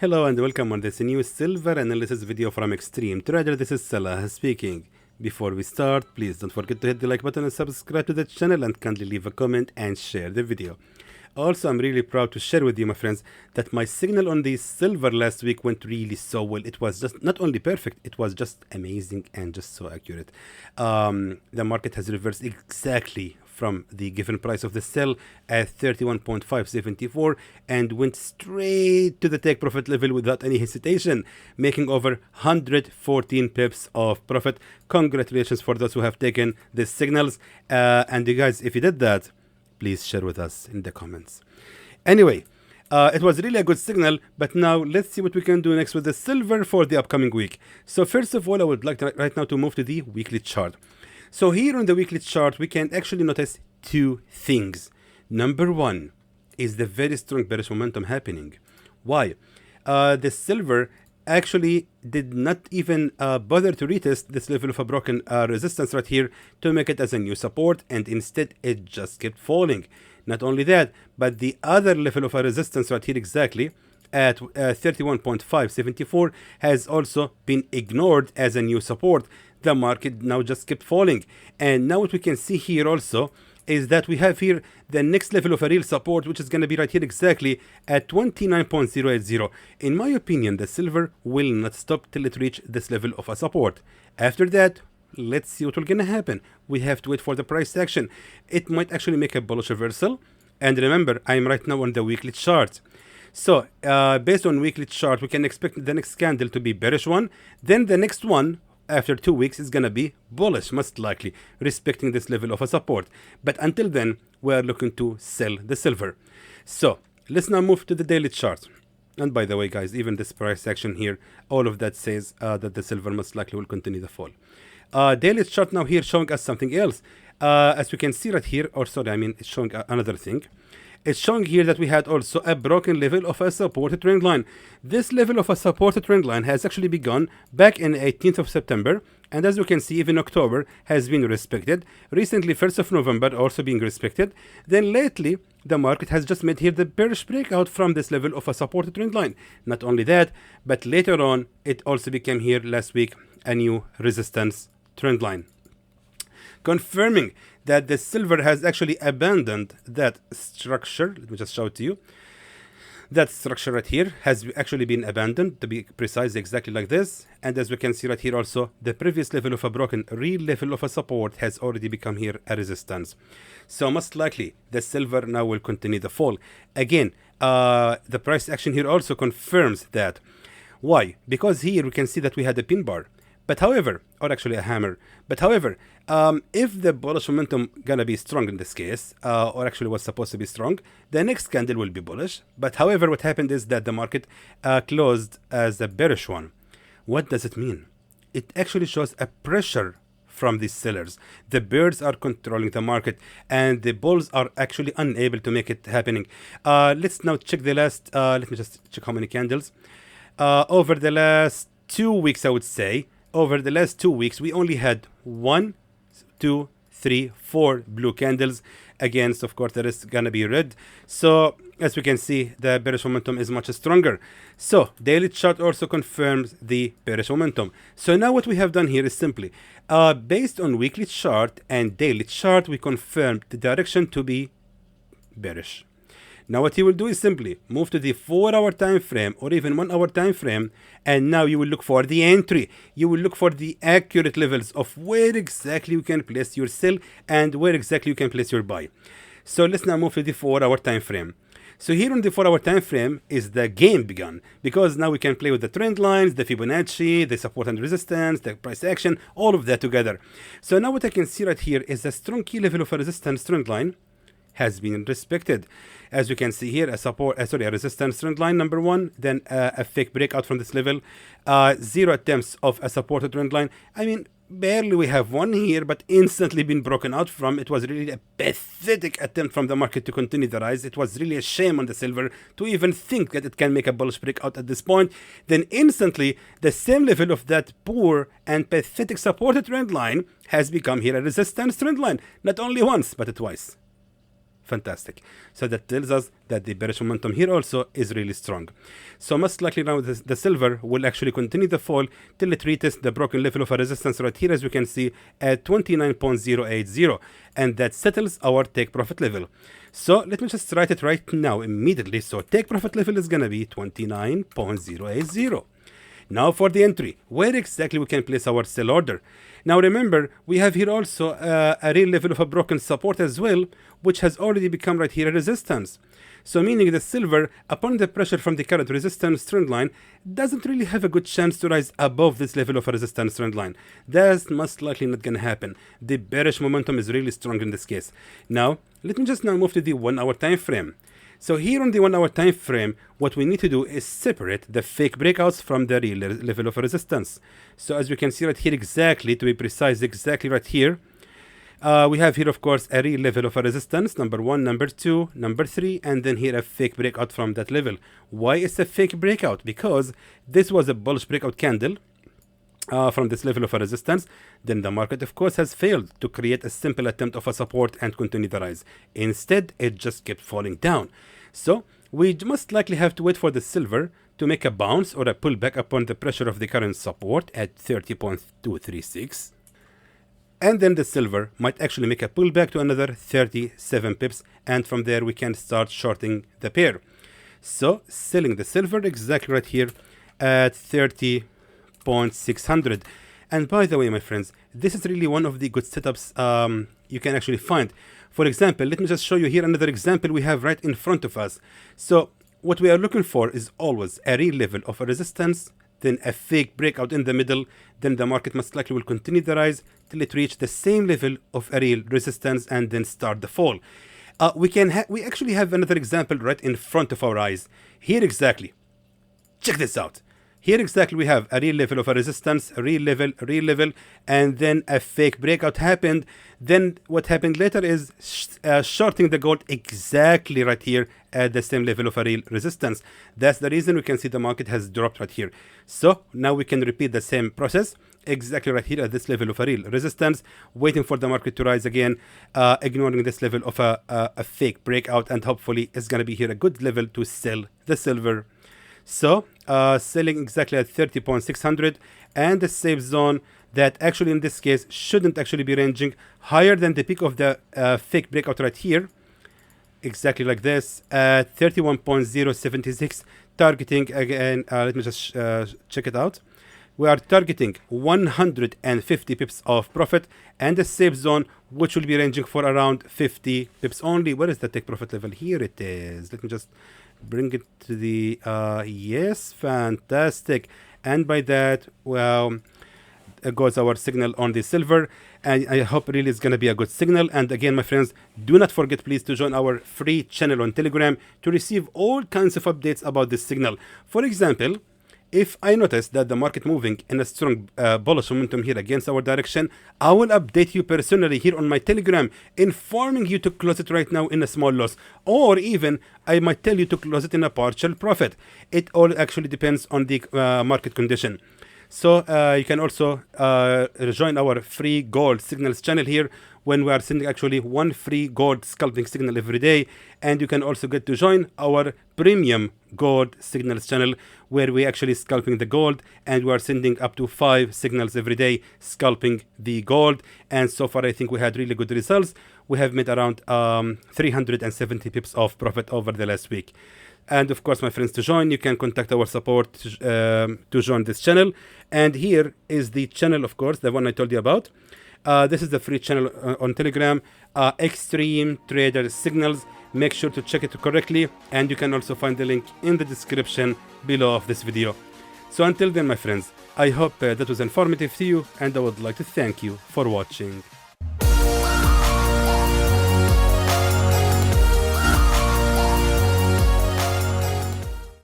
Hello and welcome on this new silver analysis video from Xtreme Trader. This is Salah speaking. Before we start, please don't forget to hit the like button and subscribe to the channel, and kindly leave a comment and share the video. Also, I'm really proud to share with you, my friends, that my signal on the silver last week went really so well. It was just not only perfect, it was just amazing and just so accurate. The market has reversed exactly from the given price of the sell at 31.574 and went straight to the take profit level without any hesitation, making over 114 pips of profit. Congratulations for those who have taken these signals. And you guys, if you did that, please share with us in the comments. Anyway, it was really a good signal, but now let's see what we can do next with the silver for the upcoming week. So first of all, I would like to right now to move to the weekly chart. So here on the weekly chart, we can actually notice two things. Number one is the very strong bearish momentum happening. Why? The silver actually did not even bother to retest this level of a broken resistance right here to make it as a new support, and instead it just kept falling. Not only that, but the other level of a resistance right here exactly at 31.574 has also been ignored as a new support. The market now just kept falling, and now what we can see here also is that we have here the next level of a real support, which is going to be right here exactly at 29.080. In my opinion, the silver will not stop till it reaches this level of a support. After that, let's see what will gonna happen. We have to wait for the price action. It might actually make a bullish reversal, and remember, I'm right now on the weekly chart. So based on weekly chart, we can expect the next candle to be bearish one, then the next one after 2 weeks is gonna be bullish, most likely, respecting this level of a support. But until then, we are looking to sell the silver. So let's now move to the daily chart. And by the way, guys, even this price action here, all of that says that the silver most likely will continue the fall. Daily chart now here showing us something else. As we can see right here, or sorry, I mean it's showing another thing. It's showing here that we had also a broken level of a supported trend line. This level of a supported trend line has actually begun back in 18th of September, and as you can see, even October has been respected. Recently, 1st of November also being respected. Then lately, the market has just made here the bearish breakout from this level of a supported trend line. Not only that, but later on, it also became here last week a new resistance trend line, confirming that the silver has actually abandoned that structure. Let me just show it to you. That structure right here has actually been abandoned, to be precise, exactly like this. And as we can see right here also, the previous level of a broken real level of a support has already become here a resistance. So most likely the silver now will continue the fall. Again, the price action here also confirms that. Why? Because here we can see that we had a pin bar. But however, or actually a hammer, but however, if the bullish momentum gonna be strong in this case, or actually was supposed to be strong, the next candle will be bullish. But however, what happened is that the market closed as a bearish one. What does it mean? It actually shows a pressure from these sellers. The bears are controlling the market, and the bulls are actually unable to make it happening. Let's now check the last, let me just check how many candles. Over the last 2 weeks, I would say, over the last 2 weeks, we only had 1, 2, 3, 4 blue candles against, of course, the rest gonna be red. So as we can see, the bearish momentum is much stronger. So daily chart also confirms the bearish momentum. So now what we have done here is simply, based on weekly chart and daily chart, we confirmed the direction to be bearish. Now what you will do is simply move to the 4-hour time frame or even 1-hour time frame, and now you will look for the entry. You will look for the accurate levels of where exactly you can place your sell and where exactly you can place your buy. So let's now move to the 4-hour time frame. So here on the 4-hour time frame is the game begun, because now we can play with the trend lines, the Fibonacci, the support and resistance, the price action, all of that together. So now what I can see right here is a strong key level of a resistance trend line has been respected. As you can see here, a resistance trend line number 1, then a fake breakout from this level, 0 attempts of a supported trend line. I mean, barely we have one here, but instantly been broken out from. It was really a pathetic attempt from the market to continue the rise. It was really a shame on the silver to even think that it can make a bullish breakout at this point. Then instantly, the same level of that poor and pathetic supported trend line has become here a resistance trend line, not only once, but twice. Fantastic. So that tells us that the bearish momentum here also is really strong. So most likely now the silver will actually continue the fall till it reaches the broken level of a resistance right here, as we can see, at 29.080, and that settles our take profit level. So let me just write it right now immediately. So take profit level is gonna be 29.080. Now for the entry, where exactly we can place our sell order. Now remember, we have here also a real level of a broken support as well, which has already become right here a resistance. So meaning the silver, upon the pressure from the current resistance trend line, doesn't really have a good chance to rise above this level of a resistance trend line. That's most likely not going to happen. The bearish momentum is really strong in this case. Now, let me just now move to the 1 hour time frame. So here on the 1 hour time frame, what we need to do is separate the fake breakouts from the real level of resistance. So as we can see right here, exactly, to be precise, exactly right here, we have here, of course, a real level of a resistance, number 1, number 2, number 3, and then here a fake breakout from that level. Why is a fake breakout? Because this was a bullish breakout candle from this level of a resistance. Then the market, of course, has failed to create a simple attempt of a support and continue the rise. Instead, it just kept falling down. So we most likely have to wait for the silver to make a bounce or a pullback upon the pressure of the current support at 30.236. And then the silver might actually make a pullback to another 37 pips, and from there we can start shorting the pair. So selling the silver exactly right here at 30.600. And by the way, my friends, this is really one of the good setups you can actually find. For example, let me just show you here another example we have right in front of us. So what we are looking for is always a real level of a resistance, then a fake breakout in the middle, then the market most likely will continue the rise till it reach the same level of a real resistance and then start the fall. We actually have another example right in front of our eyes. Here exactly. Check this out. Here exactly we have a real level of a resistance, a real level, and then a fake breakout happened. Then what happened later is shorting the gold exactly right here at the same level of a real resistance. That's the reason we can see the market has dropped right here. So now we can repeat the same process exactly right here at this level of a real resistance, waiting for the market to rise again, ignoring this level of a fake breakout, and hopefully it's going to be here a good level to sell the silver. So selling exactly at 30.600, and the safe zone that actually in this case shouldn't actually be ranging higher than the peak of the fake breakout right here, exactly like this at 31.076, targeting again, let me just check it out. We are targeting 150 pips of profit, and the safe zone which will be ranging for around 50 pips only. Where is the take profit level? Here it is. Let me just bring it to the yes, fantastic. And by that, well, goes our signal on the silver, and I hope really it's going to be a good signal. And again, my friends, do not forget please to join our free channel on Telegram to receive all kinds of updates about this signal. For example, if I notice that the market moving in a strong bullish momentum here against our direction, I will update you personally here on my Telegram, informing you to close it right now in a small loss, or even I might tell you to close it in a partial profit. It all actually depends on the market condition. So you can also join our free gold signals channel here, when we are sending actually one free gold scalping signal every day. And you can also get to join our premium gold signals channel, where we actually scalping the gold, and we are sending up to 5 signals every day scalping the gold. And so far I think we had really good results. We have made around 370 pips of profit over the last week. And of course, my friends, to join, you can contact our support to join this channel. And here is the channel, of course, the one I told you about. This is the free channel on Telegram, Xtreme Trader Signals. Make sure to check it correctly, and you can also find the link in the description below of this video. So until then, my friends, I hope that was informative to you, and I would like to thank you for watching.